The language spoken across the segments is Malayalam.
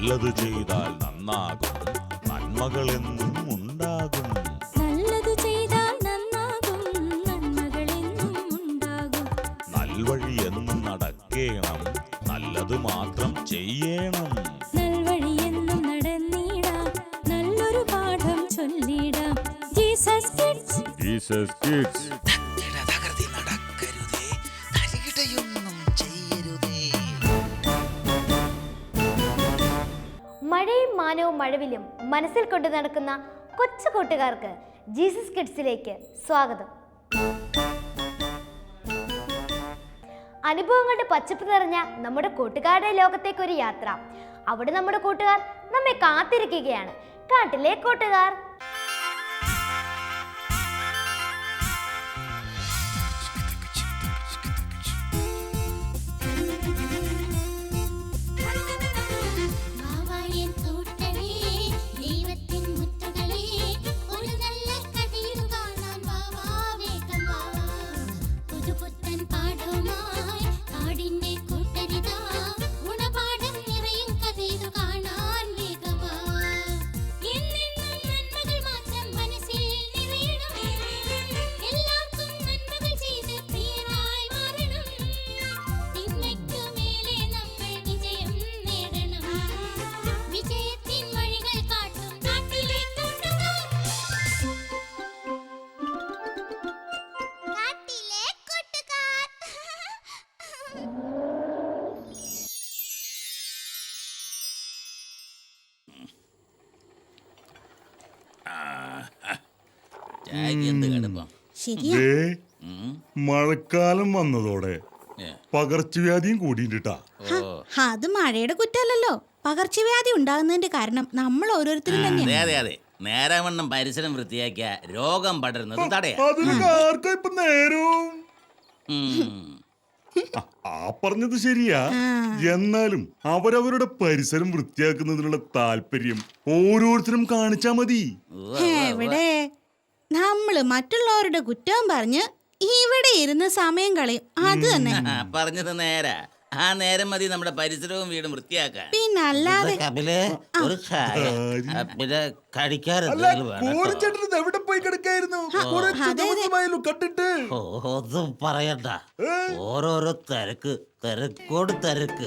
നല്ലത് ചെയ്താൽ നന്നാകും, നന്മകളെന്നും ഉണ്ടാകും. നല്ലത് ചെയ്താൽ നന്നാകും, നന്മകളെന്നും ഉണ്ടാകും. നൽവഴി എന്നും നടക്കേണം, നല്ലത് മാത്രം ചെയ്യണം. നൽവഴി എന്നും നടന്നിടാം, നല്ലൊരു പാഠം ചൊല്ലിടാം. Jesus kids, Jesus kids. മഴയും മാനവും മഴവിലും മനസ്സിൽ കൊണ്ടു നടക്കുന്ന കൊച്ചു കൂട്ടുകാർക്ക് ജീസസ് കിഡ്സിലേക്ക് സ്വാഗതം. അനുഭവങ്ങളുടെ പച്ചപ്പ് നിറഞ്ഞ നമ്മുടെ കൂട്ടുകാരുടെ ലോകത്തേക്കൊരു യാത്ര. അവിടെ നമ്മുടെ കൂട്ടുകാർ നമ്മെ കാത്തിരിക്കുകയാണ്. കാട്ടിലെ കൂട്ടുകാർ. മഴക്കാലം വന്നതോടെ പകർച്ചവ്യാധിയും കൂടിയിട്ടാ. അത് മഴയുടെ കുറ്റമല്ലല്ലോ. പകർച്ചവ്യാധി ഉണ്ടാകുന്നതിന്റെ കാരണം നമ്മൾ ഓരോരുത്തരും തന്നെയാണ്. അതെ അതെ, നേരവണ്ണം പരിസരം വൃത്തിയാക്കിയ രോഗം പടരുന്നത് തടയാം. ആ പറഞ്ഞത് ശരിയാ. എന്നാലും അവരവരുടെ പരിസരം വൃത്തിയാക്കുന്നതിനുള്ള താല്പര്യം ഓരോരുത്തരും കാണിച്ചാ മതി. എവിടെ നമ്മള് മറ്റുള്ളവരുടെ കുറ്റവും പറഞ്ഞ് ഇവിടെ ഇരുന്ന് സമയം കളയും. അത് തന്നെ പറഞ്ഞത് നേരാ. ആ നേരം മതി നമ്മുടെ പരിസരവും വീടും വൃത്തിയാക്കാൻ. പിന്നല്ലാതെ ഒരു ചായ പിന്നെ എവിടെ പോയി കിടക്കായിരുന്നു? ഒന്നും പറയണ്ട, ഓരോരോ തിരക്കോട് തിരക്ക്.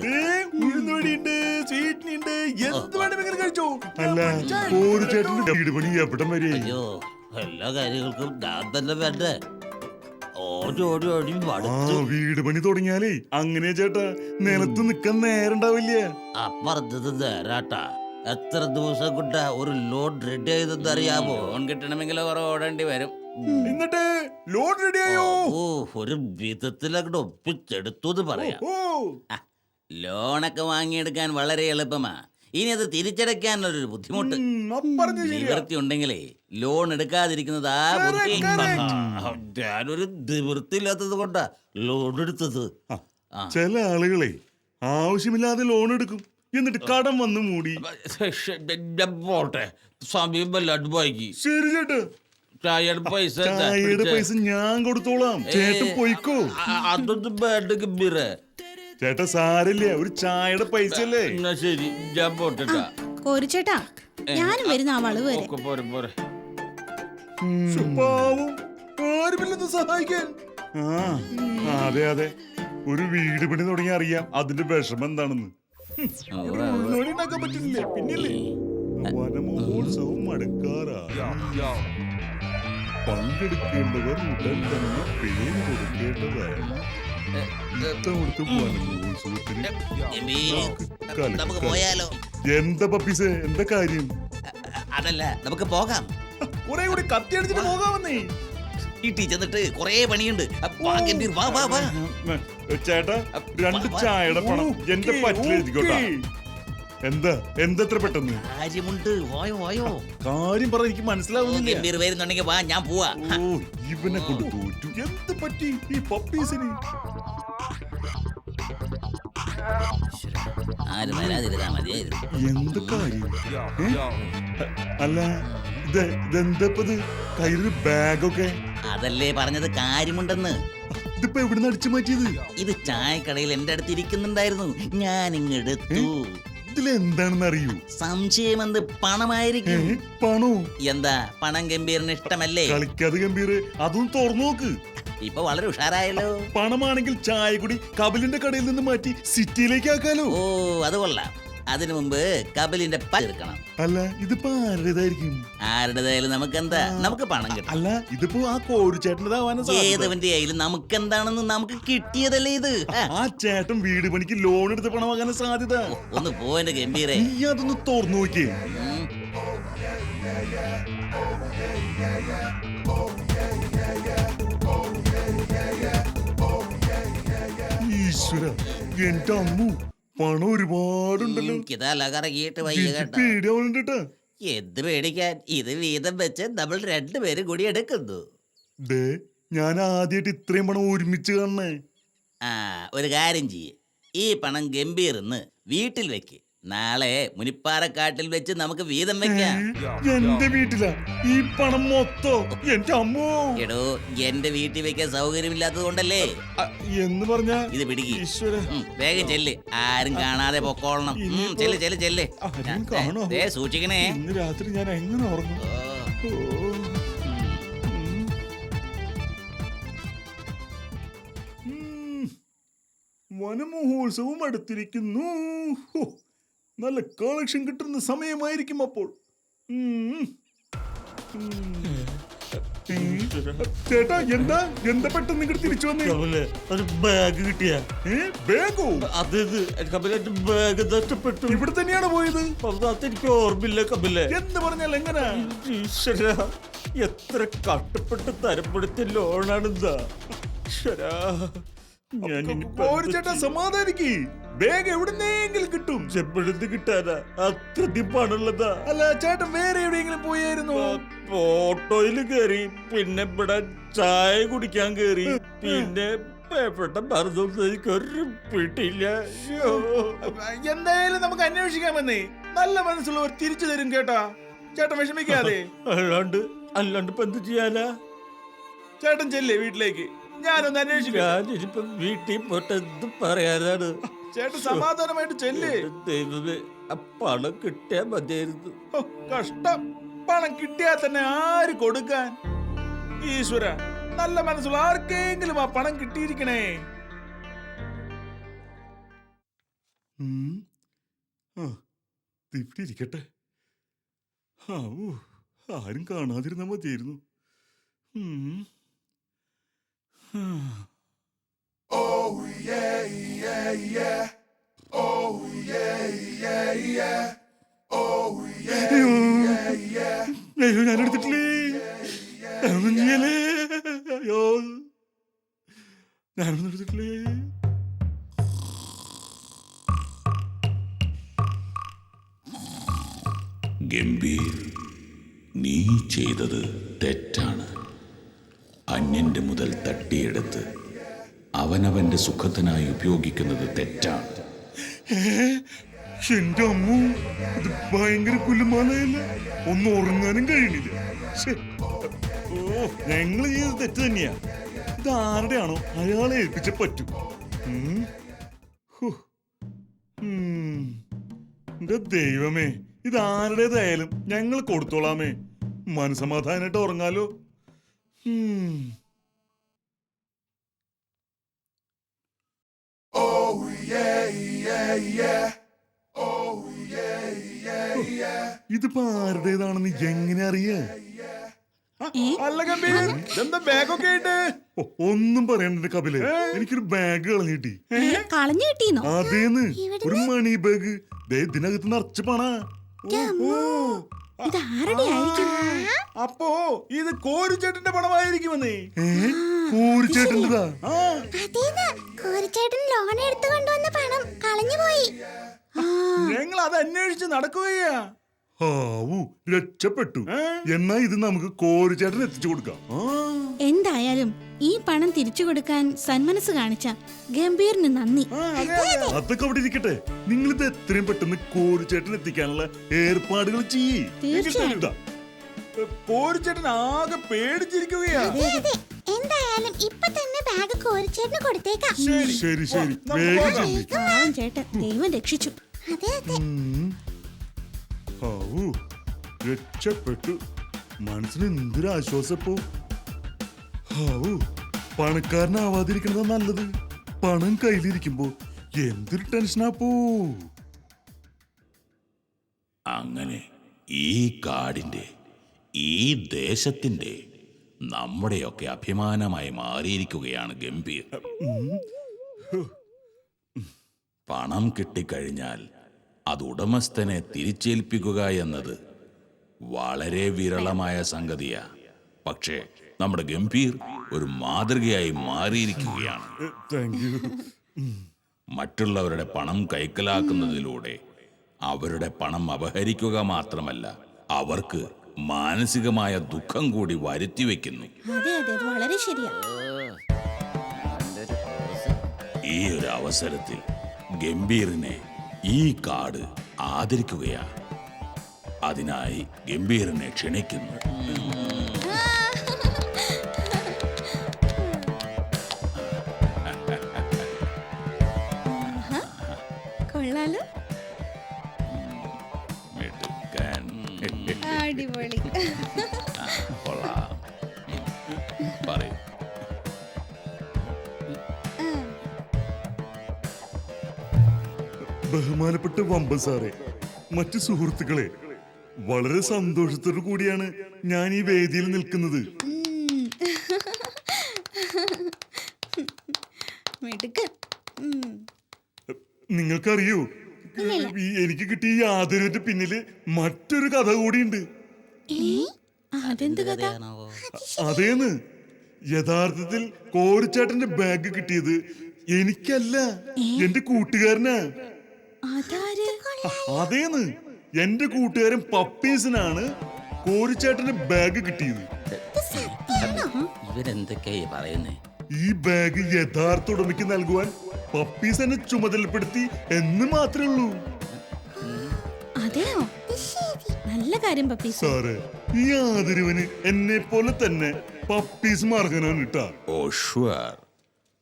അയ്യോ, എല്ലാ കാര്യങ്ങൾക്കും ഞാൻ തന്നെ വേണ്ടേ? വീട് പണി തുടങ്ങിയാലേ അങ്ങനെ ചേട്ടാ നിലത്ത് നിക്കാൻ നേരണ്ടാവില്ല. അപ്പറത്തത് നേരാട്ടാ. എത്ര ദിവസം കൊണ്ട് ഒരു ലോൺ റെഡി ആയതെന്ന് അറിയാമോ? ലോൺ കിട്ടണമെങ്കിൽ ഓടേണ്ടി വരും. എന്നിട്ട് ലോൺ റെഡിയായോ? ഓ, ഒരു വിധത്തിൽ അങ്ങോട്ട് ഒപ്പിച്ചെടുത്തു എന്ന് പറയാം. ലോണൊക്കെ വാങ്ങിയെടുക്കാൻ വളരെ എളുപ്പമാ. ഇനി അത് തിരിച്ചടയ്ക്കാനുള്ളൊരു ബുദ്ധിമുട്ട്. നിവൃത്തി ഉണ്ടെങ്കിലേ ലോൺ എടുക്കാതിരിക്കുന്നത് ആ ബുദ്ധി. ഞാനൊരു നിവൃത്തിയില്ലാത്തത് കൊണ്ടാ ലോൺ എടുത്തത്. ചില ആളുകളെ ആവശ്യമില്ലാതെ ലോൺ എടുക്കും, എന്നിട്ട് കടം വന്ന് മൂടി. പോട്ടെ, സമയം വല്ലാണ്ട് വൈകി. ശരി ചേട്ടാ, ചായയുടെ പൈസ ഞാൻ കൊടുത്തോളാം. ചേട്ടൻ പോയിക്കോ. അതൊന്നും വേണ്ട ഗംഭീര ചേട്ടാ, സാരില്ല, ഒരു ചായയുടെ പൈസ അല്ലേ. എന്നാ ശരി, ഞാൻ പോട്ടെ. കോരിച്ചേട്ടാ, ഞാനും വരുന്ന ആ വളവ് വരെ. പോരെ. സഹായിക്കാൻ. അതെ അതെ, ഒരു വീട് പണി തുടങ്ങി അറിയാം അതിന്റെ വിഷമം എന്താണെന്ന്. പറ്റില്ല പിന്നില്ലേ. വനമഹോത്സവം മടുക്കാറായി. പങ്കെടുക്കേണ്ടവർ ഉടൻ തന്നെ പേര് കൊടുക്കേണ്ടതാണ്. നമുക്ക് പോയാലോ? എന്താ പപ്പീസേ, എന്താ കാര്യം? അതല്ല, നമുക്ക് പോകാം. കുറെ കൂടി കത്തി അടിച്ചിട്ട് പോകാമെന്നേ. ഈ ടീച്ചറിട്ട് കൊറേ പണിയുണ്ട്. ചേട്ടാ, 2 ചായയുടെ പണം എന്റെ പറ്റിലെഴുതിക്കോട്ടെ. എന്തത്ര പെട്ടെന്ന്? കാര്യമുണ്ട്, വായോ. കാര്യം പറ, എനിക്ക് മനസ്സിലാവുന്നില്ല. വരുന്നുണ്ടെങ്കിൽ വാ, ഞാൻ പോവാ. ഓ, ഇവനെ കൊണ്ട് തോറ്റു. എന്ത് പറ്റി ഈ പപ്പീസിന്? ആരും വരാതിരുന്നാ മതിയായിരുന്നു. എന്ത് കാര്യം? അല്ല, ഇതെന്തപ്പത്? കയ്യിലൊരു ബാഗൊക്കെ. അതല്ലേ പറഞ്ഞത്, കാര്യമുണ്ടെന്ന്. ഇതിപ്പോ എവിടുന്ന് അടിച്ചു മാറ്റിയത്? ഇത് ചായക്കടയിൽ എന്റെ അടുത്ത് ഇരിക്കുന്നുണ്ടായിരുന്നു, ഞാൻ ഇങ്ങെടുത്തു. ഇതിലെന്താണെന്ന് അറിയൂ? സംശയം എന്ത്? പണമായിരിക്കും. പണോ? എന്താ, പണം ഗംഭീറിന് ഇഷ്ടമല്ലേ? കളിക്കാതെ ഗംഭീർ, അതും തുറന്നു നോക്ക്. ഇപ്പൊ വളരെ ഉഷാറായല്ലോ. പണമാണെങ്കിൽ ചായ കുടി കപിലിന്റെ കടയിൽ നിന്ന് മാറ്റി സിറ്റിയിലേക്ക് ആക്കാലോ. ഓ, അത് കൊള്ളാം. അതിനു മുമ്പ് കപിലിന്റെ എടുക്കണം. അല്ല, ഇതിപ്പോ ആരുടേതായിരിക്കും? ആരുടേതായാലും നമുക്കെന്താ, നമുക്ക് പണം കിട്ടും. അല്ല, ഇതിപ്പോ ആ കോഴിച്ചേട്ടൻ്റെതാവാനും ഏതവന്റെ ആയാലും നമുക്കെന്താണെന്ന് നമുക്ക് കിട്ടിയതല്ലേ ഇത്. ആ ചേട്ടൻ വീട് പണിക്ക് ലോൺ എടുത്ത് പണമാകാനും സാധ്യത. ഒന്ന് പോന്റെ ഗംഭീരെ, നീ അതൊന്ന് തുറന്നു നോക്കിയേ. ഈശ്വര, എന്റെ അമ്മു, പണം ഒരുപാടുണ്ടല്ലോ. ഇതല്ല കറങ്ങിയിട്ട് വയ്യ കേട്ടോ. പേടിയാവുന്നുണ്ട്. എന്ത് പേടിക്കാൻ, ഇത് വീതം വെച്ച് നമ്മൾ രണ്ടുപേരും കൂടി എടുക്കുന്നു. ദേ, ഞാൻ ആദ്യമായിട്ട് ഇത്രയും പണം ഒരുമിച്ച് കാണണേ. ആ, ഒരു കാര്യം ചെയ്യ്, ഈ പണം ഗംഭീർന്ന് വീട്ടിൽ വെക്ക്. നാളെ മുനിപ്പാറക്കാട്ടിൽ വെച്ച് നമുക്ക് വീതം വെക്കാം. എന്റെ വീട്ടിലാ ഈ പണം മൊത്തം? എന്റെ അമ്മോ. എടോ, എന്റെ വീട്ടിൽ വെക്കാൻ സൗകര്യമില്ലാത്തത് കൊണ്ടല്ലേ. എന്ന് പറഞ്ഞാ ഇത് പിടിക്ക്. ഈശ്വര, വേഗം ചെല്ല്, ആരും കാണാതെ പൊക്കോളണം. ചെല്ല് ചെല്ല് ചെല്ല്. ആരും കാണോ? ദേ, സൂക്ഷിക്കണേ. ഇന്ന് രാത്രി ഞാൻ എങ്ങനെ ഉറങ്ങും? വനമഹോത്സവം അടുത്തിരിക്കുന്നു. ഹോ, നല്ല കളക്ഷൻ കിട്ടുന്ന സമയമായിരിക്കും അപ്പോൾ. ചേട്ടാ, എന്താ എന്താ പെട്ടെന്ന് ഇങ്ങോട്ട് തിരിച്ചു വന്നേ? ഒരു ബാഗ് കിട്ടിയ? ബാഗോ? അത് ബാഗ് നഷ്ടപ്പെട്ടു. ഇവിടെ തന്നെയാണ് പോയത്? എനിക്ക് ഓർമ്മയില്ല കപിലെ. എന്ന് പറഞ്ഞാൽ എങ്ങനെ? ഈശ്വര, എത്ര കഷ്ടപ്പെട്ട് തരപ്പെടുത്തിയ ലോണാണിതാ. ഞാൻ ചേട്ടാ, സമാധാനിക്ക്. ബാഗ് എവിടുന്നെങ്കിലും കിട്ടും. എപ്പോഴത്തെ കിട്ടാനാ? അത്രയും പണുള്ളതാ. അല്ല, ചേട്ടൻ വേറെ എവിടെയെങ്കിലും പോയായിരുന്നു? ഓട്ടോയിൽ കയറി, പിന്നെ ഇവിടെ ചായ കുടിക്കാൻ കയറി, പിന്നെ എവിടെ മറന്നൊരു പിടിയില്ല. എന്തായാലും നമുക്ക് അന്വേഷിക്കാമെന്നേ. നല്ല മനസ്സുള്ളവർ തിരിച്ചു തരും കേട്ടാ. ചേട്ടൻ വിഷമിക്കാതെ. അല്ലാണ്ട് ഇപ്പൊ എന്ത് ചെയ്യാനാ? ചേട്ടൻ ചെല്ലേ വീട്ടിലേക്ക്, ഞാനൊന്ന് അന്വേഷിക്കാം. ഞാനിപ്പോ വീട്ടിൽ പോയിട്ട് എന്ത് പറയാനാണ്? ചേട്ടൻ സമാധാനമായിട്ട് ചെല്ലേ. ദൈവമേ, ആ പണം കിട്ടിയാ മതിയായിരുന്നു. കഷ്ടം, പണം കിട്ടിയാൽ തന്നെ ആര് കൊടുക്കാൻ? ഈശ്വര, നല്ല മനസ്സുള്ള ആർക്കെങ്കിലും ആ പണം കിട്ടിയിരിക്കണേ. ഇരിക്കട്ടെ. ആരും കാണാതിരുന്നാ മതിയായിരുന്നു. അയ്യോ, ഞാൻ എടുത്തിട്ടില്ലേ? ഒന്നും ചെയ്യലേ. അയ്യോ, ഞാനൊന്നും എടുത്തിട്ടില്ലേ. ഗംഭീർ, നീ ചെയ്തത് തെറ്റാണ്. അന്യന്റെ മുതൽ തട്ടിയെടുത്ത് അവനവന്റെ സുഖത്തിനായി ഉപയോഗിക്കുന്നത് തെറ്റാണ്. എന്റെ അമ്മു, ഇത് ഭയങ്കര കുലുമാലയല്ല. ഒന്നും ഉറങ്ങാനും കഴിയണില്ല. ഞങ്ങൾ ചെയ്ത് തെറ്റ് തന്നെയാ. ഇത് ആരുടെയാണോ അയാളെ ഏൽപ്പിച്ച പറ്റൂ. എന്റെ ദൈവമേ, ഇത് ആരുടേതായാലും ഞങ്ങൾ കൊടുത്തോളാമേ. മനസമാധാനായിട്ട് ഉറങ്ങാലോ. ഇതിപ്പോ ആരുടേതാണെന്ന് എങ്ങനെ അറിയാ? അല്ല ഗംഭീർ, എന്താ ബാഗൊക്കെ ആയിട്ട്? ഒന്നും പറയണ്ട കപിലെ, എനിക്കൊരു ബാഗ് കളഞ്ഞിട്ടി. കളഞ്ഞു കിട്ടീന്നോ? അതേന്ന്, ഒരു മണി ബാഗ്. ഇതിനകത്ത് നിറച്ച് പണ. ഇത് ആരുടെ ആയിരിക്കും? അപ്പോ ഇത് കോരിച്ചേട്ടന്റെ പണമായിരിക്കുമെന്നേ. കോരിച്ചേട്ടൻ്റെതാ? കോരിച്ചേട്ടൻ ലോൺ എടുത്തു കൊണ്ടുവന്ന പണം കളഞ്ഞുപോയി. ഞങ്ങൾ അത് അന്വേഷിച്ച് നടക്കുകയാ. രക്ഷപ്പെട്ടു. എന്നാ ഇത് നമുക്ക് കോരിച്ചേട്ടൻ എത്തിച്ചു കൊടുക്കാം. എന്തായാലും ഈ പണം തിരിച്ചു കൊടുക്കാൻ സന്മനസ് കാണിച്ച ഗംഭീറിന് നന്ദി. അതൊക്കെ അവിടെ ഇരിക്കട്ടെ. നിങ്ങളിത് എത്രയും പെട്ടെന്ന് കോരിച്ചേട്ടൻ എത്തിക്കാനുള്ള ഏർപ്പാടുകൾ ചെയ്യേ. തീർച്ചയായിട്ടും. കോരിച്ചേട്ടൻ ആകെ പേടിച്ചിരിക്കുകയാ. എന്തായാലും ഇപ്പൊ തന്നെ ബാഗ് കോരിച്ചേട്ടന് കൊടുത്തേക്കാം. ശരി ശരി, വേഗം ചെയ്യ്. ചേട്ടൻ ദൈവം രക്ഷിച്ചു. അതെ അതെ. രക്ഷപ്പെട്ടു. മനസ്സിന് എന്തൊരു ആശ്വാസപ്പോ. ഹാവൂ, പണക്കാരനാവാതിരിക്കണതാ നല്ലത്. പണം കയ്യിലിരിക്കുമ്പോ എന്തൊരു ടെൻഷനാപ്പോ. അങ്ങനെ ഈ കാടിന്റെ, ഈ ദേശത്തിന്റെ, നമ്മുടെയൊക്കെ അഭിമാനമായി മാറിയിരിക്കുകയാണ് ഗംഭീർ. പണം കിട്ടിക്കഴിഞ്ഞാൽ അത് ഉടമസ്ഥനെ തിരിച്ചേൽപ്പിക്കുക എന്നത് വളരെ വിരളമായ സംഗതിയാ. പക്ഷേ നമ്മുടെ ഗംഭീർ ഒരു മാതൃകയായി മാറിയിരിക്കുകയാണ്. Thank you. മറ്റുള്ളവരുടെ പണം കൈക്കലാക്കുന്നതിലൂടെ അവരുടെ പണം അപഹരിക്കുക മാത്രമല്ല, അവർക്ക് മാനസികമായ ദുഃഖം കൂടി വരുത്തിവെക്കുന്നു. അതെ അതെ, അത് വളരെ ശരിയാ. ഈ ഒരു അവസരത്തിൽ ഗംഭീറിനെ ഈ കാട് ആദരിക്കുകയാ. അതിനായി ഗംഭീറിനെ ക്ഷണിക്കുന്നു. കൊള്ളാലോ, മിടുക്കൻ. അടിപൊളി. കൊള്ളാം. പറയൂ. ബഹുമാനപ്പെട്ട വമ്പൻ സാറേ, മറ്റു സുഹൃത്തുക്കളെ, വളരെ സന്തോഷത്തോടു കൂടിയാണ് ഞാൻ ഈ വേദിയിൽ നിൽക്കുന്നത്. മിടുക്കൻ. നിങ്ങൾക്കറിയോ, എനിക്ക് കിട്ടിയ ഈ ആദരവിന്റെ പിന്നില് മറ്റൊരു കഥ കൂടിയുണ്ട്. അതെന്ത് കഥ? അതേന്ന്, യഥാർത്ഥത്തിൽ കോരിച്ചേട്ടന്റെ ബാഗ് കിട്ടിയത് എനിക്കല്ല, എന്റെ കൂട്ടുകാരനാ. അതാര്? അതേന്ന്, എന്റെ കൂട്ടുകാരൻ പപ്പീസിനാണ് കോരിച്ചേട്ടന്റെ ബാഗ് കിട്ടിയത്. ഇവരെന്തൊക്കെയാ പറയുന്നേ? ഈ ബാഗ് യഥാർത്ഥ ഉടമയ്ക്ക് നൽകുവാൻ പപ്പീസ് എന്നെ ചുമതലപ്പെടുത്തി എന്ന് മാത്രമേ ഉള്ളൂ. അതെയോ? നല്ല കാര്യം പപ്പീസ്. സാറേ, ഈ ആദരവിന് എന്നെ പോലെ തന്നെ പപ്പീസ് അർഹനാണ് കേട്ടാ. Oh sure.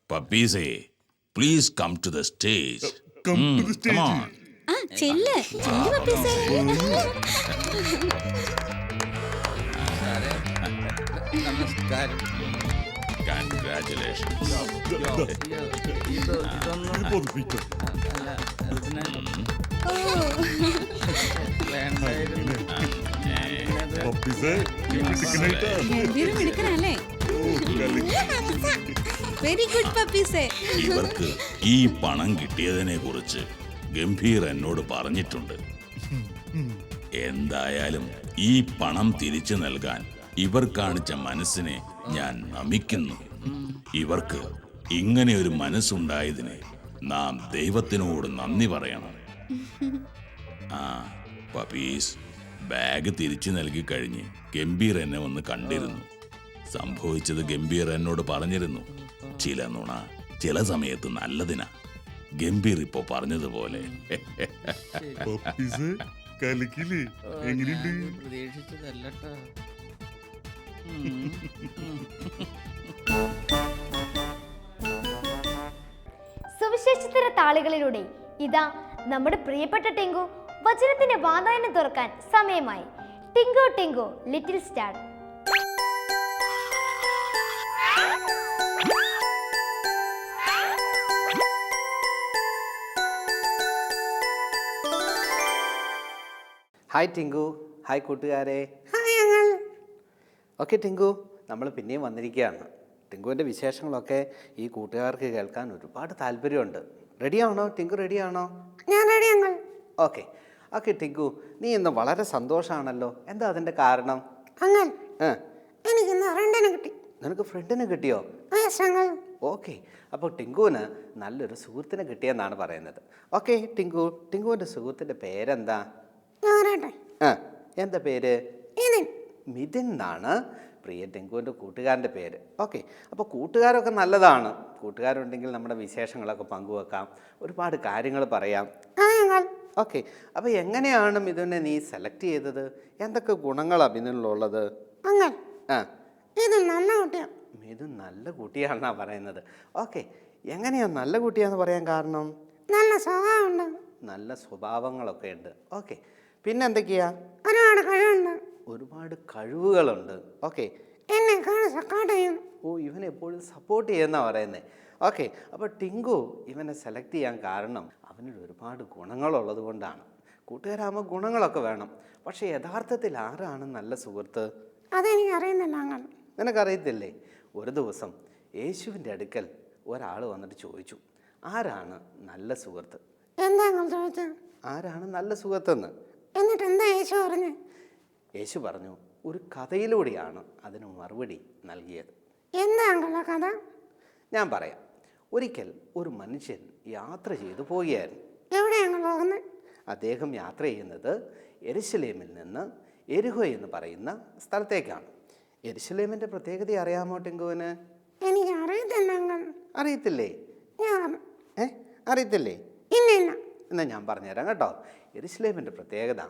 പപ്പീസേ, please come to the stage. Come to the stage. ആ ചെല്ല് പപ്പീസേ. നമസ്കാരം. കൺഗ്രാറ്റുലേഷൻസ്. ഇത് പൊതുപ്പിക്കാം. പപ്പീസേ, നീ മിടുക്കനായിട്ടാ. ഗംഭീരം മിടുക്കനല്ലേ? Very good പപ്പീസേ. ഇവർക്ക് ഈ പണം കിട്ടിയതിനെ കുറിച്ച് ഗംഭീർ എന്നോട് പറഞ്ഞിട്ടുണ്ട്. എന്തായാലും ഈ പണം തിരിച്ചു നൽകാൻ ഇവർ കാണിച്ച മനസ്സിനെ ഞാൻ നമിക്കുന്നു. ഇവർക്ക് ഇങ്ങനെ ഒരു മനസ്സുണ്ടായതിന് നാം ദൈവത്തിനോട് നന്ദി പറയണം. ആ പപ്പീസ്, ബാഗ് തിരിച്ചു നൽകി കഴിഞ്ഞ് ഗംഭീർ എന്നെ വന്ന് കണ്ടിരുന്നു. സംഭവിച്ചത് ഗംഭീർ എന്നോട് പറഞ്ഞിരുന്നു. ചില നുണ ചില സമയത്ത് നല്ലതിനാ. ഗംഭീർ ഇപ്പോ പറഞ്ഞതുപോലെ. പപ്പീസേ, കലക്കില്ലേ? എങ്ങനെയുണ്ട്? പ്രതീക്ഷിച്ചതല്ലട്ടോ. സുവിശേഷത്തിലെ താളുകളിലൂടെ ഇതാ നമ്മുടെ പ്രിയപ്പെട്ട ടിങ്കു വചനത്തിന്റെ വാതായനം തുറക്കാൻ സമയമായി. Tinku Tinku little star. Hi Tinku. Hi കൂട്ടുകാരെ. ഓക്കെ ടിങ്കു, നമ്മൾ പിന്നെയും വന്നിരിക്കുകയാണ്. ടിങ്കുവിൻ്റെ വിശേഷങ്ങളൊക്കെ ഈ കൂട്ടുകാർക്ക് കേൾക്കാൻ ഒരുപാട് താല്പര്യമുണ്ട്. റെഡിയാണോ ടിങ്കു? റെഡിയാണോ? ഞാൻ ready uncle. Okay okay Tinku, നീ ഇന്ന് വളരെ സന്തോഷമാണല്ലോ. എന്താ അതിൻ്റെ കാരണം? അങ്കിൾ, എനിക്ക് ഇന്ന് ഫ്രണ്ടിനെ കിട്ടി. നിനക്ക് ഫ്രണ്ടിനെ കിട്ടിയോ? ഓക്കെ, അപ്പോൾ ടിങ്കുവിന് നല്ലൊരു സുഹൃത്തിനെ കിട്ടിയെന്നാണ് പറയുന്നത്. ഓക്കെ ടിങ്കു, ടിങ്കുവിൻ്റെ സുഹൃത്തിൻ്റെ പേരെന്താ? എന്താ പേര്? മിഥുൻ എന്നാണ് പ്രിയ ടിങ്കുവിൻ്റെ കൂട്ടുകാരൻ്റെ പേര്. ഓക്കെ, അപ്പോൾ കൂട്ടുകാരൊക്കെ നല്ലതാണ്. കൂട്ടുകാരുണ്ടെങ്കിൽ നമ്മുടെ വിശേഷങ്ങളൊക്കെ പങ്കുവെക്കാം, ഒരുപാട് കാര്യങ്ങൾ പറയാം. ഓക്കെ, അപ്പോൾ എങ്ങനെയാണ് മിഥുനെ നീ സെലക്ട് ചെയ്തത്? എന്തൊക്കെ ഗുണങ്ങളാണ് മിഥുനിലുള്ളത്? മിഥുൻ നല്ല കുട്ടിയാണെന്നാണ് പറയുന്നത്. ഓക്കെ, എങ്ങനെയാണ് നല്ല കുട്ടിയാന്ന് പറയാൻ കാരണം? നല്ല സ്വഭാവമുണ്ട്. നല്ല സ്വഭാവങ്ങളൊക്കെ ഉണ്ട്. ഓക്കെ, പിന്നെ എന്തൊക്കെയാ? ഒരുപാട് കഴിവുണ്ട്. ഒരുപാട് കഴിവുകളുണ്ട്. ഓക്കെ. എന്നെ സപ്പോർട്ട് ചെയ്യും. ഓ, ഇവൻ എപ്പോഴും സപ്പോർട്ട് ചെയ്യുന്ന പറയുന്നത്. ഓക്കെ. അപ്പോൾ ടിങ്കു ഇവനെ സെലക്ട് ചെയ്യാൻ കാരണം അവനിൽ ഒരുപാട് ഗുണങ്ങളുള്ളത് കൊണ്ടാണ്. കൂട്ടുകാരാകുമ്പോൾ ഗുണങ്ങളൊക്കെ വേണം. പക്ഷേ യഥാർത്ഥത്തിൽ ആരാണ് നല്ല സുഹൃത്ത്? അതെനിക്ക് അറിയുന്നില്ല അങ്ങൾ. നിനക്കറിയത്തില്ലേ? ഒരു ദിവസം യേശുവിൻ്റെ അടുക്കൽ ഒരാൾ വന്നിട്ട് ചോദിച്ചു, ആരാണ് നല്ല സുഹൃത്ത്? എന്താ അങ്ങൾ ചോദിച്ചത്? ആരാണ് നല്ല സുഹൃത്തെന്ന്. എന്നിട്ട് എന്താ യേശു പറഞ്ഞു? യേശു പറഞ്ഞു, ഒരു കഥയിലൂടെയാണ് അതിന് മറുപടി നൽകിയത്. എന്താ അങ്ങൾ ആ കഥ? ഞാൻ പറയാം. ഒരിക്കൽ ഒരു മനുഷ്യൻ യാത്ര ചെയ്തു പോവുകയായിരുന്നു. എവിടെയാണ് പോകുന്നത്? അദ്ദേഹം യാത്ര ചെയ്യുന്നത് യെരുശലേമിൽ നിന്ന് എരിഹോ എന്ന് പറയുന്ന സ്ഥലത്തേക്കാണ്. യെരുശലേമിൻ്റെ പ്രത്യേകത അറിയാമോ ടിങ്കുവിന്? എനിക്ക് അറിയത്തില്ല അങ്ങൾ. അറിയത്തില്ലേ? ഞാൻ അറിയത്തില്ലേ? ഇല്ല ഇല്ല. എന്നാൽ ഞാൻ പറഞ്ഞുതരാം കേട്ടോ. യെരുശലേമിൻ്റെ പ്രത്യേകത,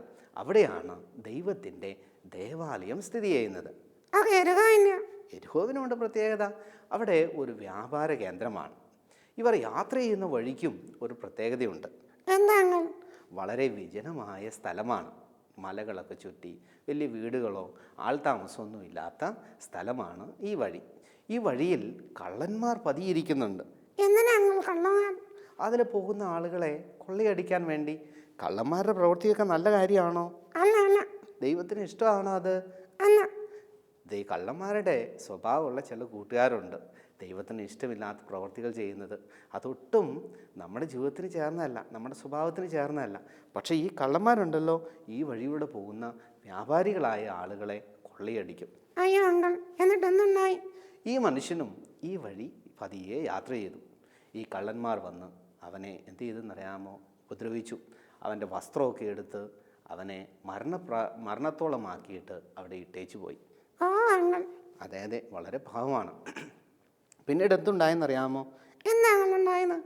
അവിടെയാണ് ദൈവത്തിൻ്റെ ദേവാലയം സ്ഥിതി ചെയ്യുന്നത്. ഓക്കെ, എരുകയില്ല. എരിഹോവിനുണ്ട് പ്രത്യേകത. അവിടെ ഒരു വ്യാപാര കേന്ദ്രമാണ്. ഇവർ യാത്ര ചെയ്യുന്ന വഴിക്കും ഒരു പ്രത്യേകതയുണ്ട്. എന്താ അങ്ങൾ? വളരെ വിജനമായ സ്ഥലമാണ്. മലകളൊക്കെ ചുറ്റി വലിയ വീടുകളോ ആൾതാമസമൊന്നും ഇല്ലാത്ത സ്ഥലമാണ് ഈ വഴി. ഈ വഴിയിൽ കള്ളന്മാർ പതിയിരിക്കുന്നുണ്ട്. എന്തിനാ അങ്ങൾ കള്ളന്മാർ? അതിൽ പോകുന്ന ആളുകളെ കൊള്ളയടിക്കാൻ വേണ്ടി. കള്ളന്മാരുടെ പ്രവൃത്തിയൊക്കെ നല്ല കാര്യമാണോ? അല്ല അല്ല ദൈവത്തിന് ഇഷ്ടമാണോ അത്? അല്ല. കള്ളന്മാരുടെ സ്വഭാവമുള്ള ചില കൂട്ടുകാരുണ്ട്, ദൈവത്തിന് ഇഷ്ടമില്ലാത്ത പ്രവൃത്തികൾ ചെയ്യുന്നത്. അതൊട്ടും നമ്മുടെ ജീവിതത്തിന് ചേർന്നതല്ല, നമ്മുടെ സ്വഭാവത്തിന് ചേർന്നതല്ല. പക്ഷേ ഈ കള്ളന്മാരുണ്ടല്ലോ, ഈ വഴിയിലൂടെ പോകുന്ന വ്യാപാരികളായ ആളുകളെ കൊള്ളയടിക്കും. അയ്യോ അങ്ങൾ, എന്നിട്ട് എന്തുണ്ടായി? ഈ മനുഷ്യനും ഈ വഴി പതിയെ യാത്ര ചെയ്തു. ഈ കള്ളന്മാർ വന്ന് അവനെ എന്ത് ചെയ്തെന്നറിയാമോ? ഉപദ്രവിച്ചു. അവൻ്റെ വസ്ത്രമൊക്കെ എടുത്ത് അവനെ മരണത്തോളമാക്കിയിട്ട് അവിടെ ഇട്ടേച്ചു പോയി. ഓ അങ്ങൾ. അതെ, വളരെ പാവമാണ്. പിന്നീട് എന്തുണ്ടായെന്നറിയാമോ? എന്താ അങ്ങൾ ഉണ്ടായത്?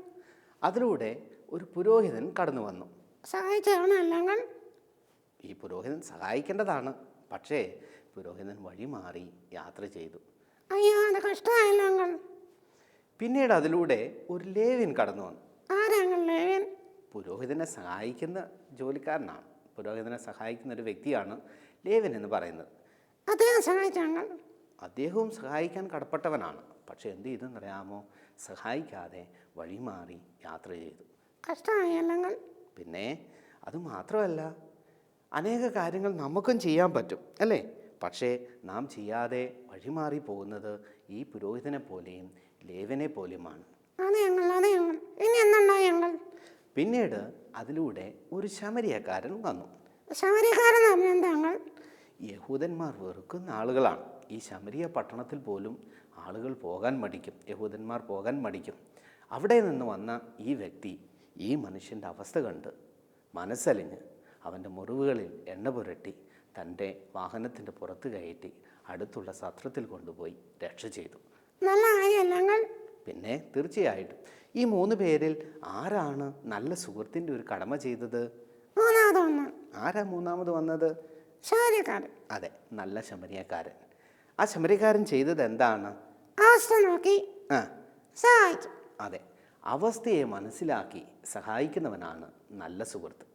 അതിലൂടെ ഒരു പുരോഹിതൻ കടന്നു വന്നു. സഹായിച്ചാണോ അങ്ങൾ? ഈ പുരോഹിതൻ സഹായിക്കേണ്ടതാണ്, പക്ഷേ പുരോഹിതൻ വഴി മാറി യാത്ര ചെയ്തു. അയ്യോ, അത് കഷ്ടമായല്ലോ അങ്ങൾ. പിന്നീട് അതിലൂടെ ഒരു ലേവ്യൻ കടന്നു വന്നു. ആരാ അങ്ങൾ ലേവ്യൻ? പുരോഹിതനെ സഹായിക്കുന്ന ജോലിക്കാരനാണ്. പുരോഹിതനെ സഹായിക്കുന്ന ഒരു വ്യക്തിയാണ് ലേവ്യൻ എന്ന് പറയുന്നത്. അദ്ദേഹം സഹായിച്ച അങ്ങൾ? അദ്ദേഹവും സഹായിക്കാൻ കടപ്പെട്ടവനാണ്. പക്ഷെ എന്ത് ചെയ്തെന്നറിയാമോ? സഹായിക്കാതെ വഴിമാറി യാത്ര ചെയ്തു. കഷ്ടമായല്ലോ. പിന്നെ അതുമാത്രമല്ല, അനേക കാര്യങ്ങൾ നമുക്കും ചെയ്യാൻ പറ്റും അല്ലേ? പക്ഷേ നാം ചെയ്യാതെ വഴിമാറി പോകുന്നത് ഈ പുരോഹിതനെ പോലെയും ലേവ്യനെ പോലെയുമാണ്. അതെ അങ്ങൾ, അതെ അങ്ങൾ. ഇനി എന്തുണ്ടായി അങ്ങൾ? പിന്നീട് അതിലൂടെ ഒരു ശമരിയക്കാരൻ വന്നു. ശമരിയക്കാരൻ എന്താ അങ്ങൾ? യഹൂദന്മാർ വെറുക്കുന്ന ആളുകളാണ്. ഈ ശമരിയ പട്ടണത്തിൽ പോലും ആളുകൾ പോകാൻ മടിക്കും, യഹൂദന്മാർ പോകാൻ മടിക്കും. അവിടെ നിന്ന് വന്ന ഈ വ്യക്തി ഈ മനുഷ്യൻ്റെ അവസ്ഥ കണ്ട് മനസ്സലിഞ്ഞ് അവൻ്റെ മുറിവുകളിൽ എണ്ണ പുരട്ടി തൻ്റെ വാഹനത്തിൻ്റെ പുറത്ത് കയറ്റി അടുത്തുള്ള സത്രത്തിൽ കൊണ്ടുപോയി രക്ഷ ചെയ്തു. നല്ല കാര്യമല്ല അങ്ങൾ? പിന്നെ തീർച്ചയായിട്ടും. ഈ 3 പേരിൽ ആരാണ് നല്ല സുഹൃത്തിൻ്റെ ഒരു കടമ ചെയ്തത്? മൂന്നാമത് വന്നു. ആരാ മൂന്നാമത് വന്നത്? ശമരിയക്കാരൻ. അതെ, നല്ല ശമരിയക്കാരൻ. ആ ശമരിയക്കാരൻ ചെയ്തത് എന്താണ്? അവസ്ഥ നോക്കി സഹായിച്ചു. അതെ, അവസ്ഥയെ മനസ്സിലാക്കി സഹായിക്കുന്നവനാണ് നല്ല സുഹൃത്ത്.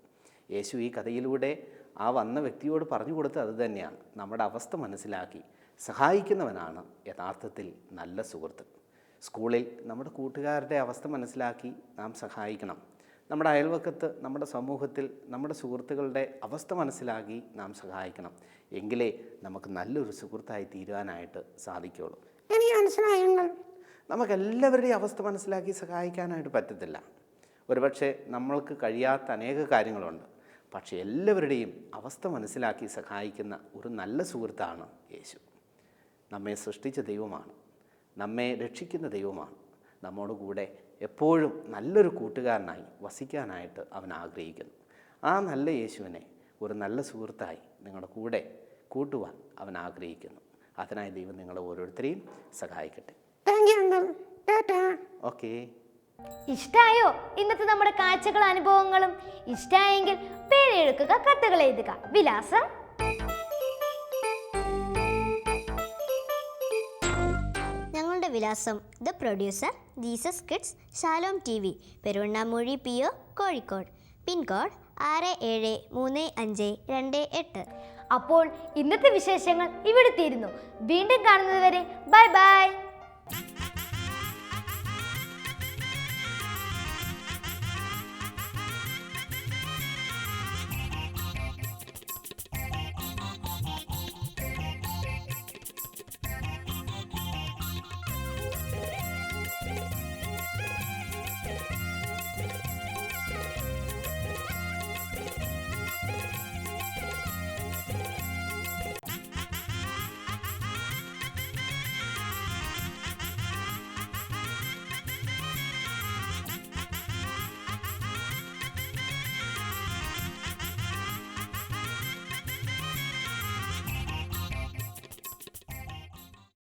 യേശു ഈ കഥയിലൂടെ ആ വന്ന വ്യക്തിയോട് പറഞ്ഞു കൊടുത്തത് അത് തന്നെയാണ്. നമ്മുടെ അവസ്ഥ മനസ്സിലാക്കി സഹായിക്കുന്നവനാണ് യഥാർത്ഥത്തിൽ നല്ല സുഹൃത്ത്. സ്കൂളിൽ നമ്മുടെ കൂട്ടുകാരുടെ അവസ്ഥ മനസ്സിലാക്കി നാം സഹായിക്കണം. നമ്മുടെ അയൽവക്കത്ത്, നമ്മുടെ സമൂഹത്തിൽ നമ്മുടെ സുഹൃത്തുക്കളുടെ അവസ്ഥ മനസ്സിലാക്കി നാം സഹായിക്കണം. എങ്കിലേ നമുക്ക് നല്ലൊരു സുഹൃത്തായി തീരുവാനായിട്ട് സാധിക്കുകയുള്ളൂ. എനിക്ക് മനസ്സിലായി അങ്ങൾ. നമുക്കെല്ലാവരുടെയും അവസ്ഥ മനസ്സിലാക്കി സഹായിക്കാനായിട്ട് പറ്റത്തില്ല. ഒരുപക്ഷെ നമ്മൾക്ക് കഴിയാത്ത അനേക കാര്യങ്ങളുണ്ട്. പക്ഷേ എല്ലാവരുടെയും അവസ്ഥ മനസ്സിലാക്കി സഹായിക്കുന്ന ഒരു നല്ല സുഹൃത്താണ് യേശു. നമ്മെ സൃഷ്ടിച്ച ദൈവമാണ്, നമ്മെ രക്ഷിക്കുന്ന ദൈവമാണ്. നമ്മോട് കൂടെ എപ്പോഴും നല്ലൊരു കൂട്ടുകാരനായി വസിക്കാനായിട്ട് അവൻ ആഗ്രഹിക്കുന്നു. ആ നല്ല യേശുവിനെ ഒരു നല്ല സുഹൃത്തായി നിങ്ങളുടെ കൂടെ കൂട്ടുവാൻ അവൻ ആഗ്രഹിക്കുന്നു. അതിനായി ദൈവം നിങ്ങളെ ഓരോരുത്തരെയും സഹായിക്കട്ടെ. ഓക്കെ. ഇഷ്ടായോ ഇന്നത്തെ നമ്മുടെ കാഴ്ചകളും അനുഭവങ്ങളും? ഇഷ്ടായെങ്കിൽ പേരെഴുതുക, കത്തുകൾ എഴുതുക. വിലാസം: ഞങ്ങളുടെ വിലാസം: the producer, Jesus Kids, Shalom TV, Peruvannamoozhi PO, Kozhikode. Pincode 673528. അപ്പോൾ ഇന്നത്തെ വിശേഷങ്ങൾ ഇവിടെ തീരുന്നു. വീണ്ടും കാണുന്നത് വരെ ബൈ ബൈ.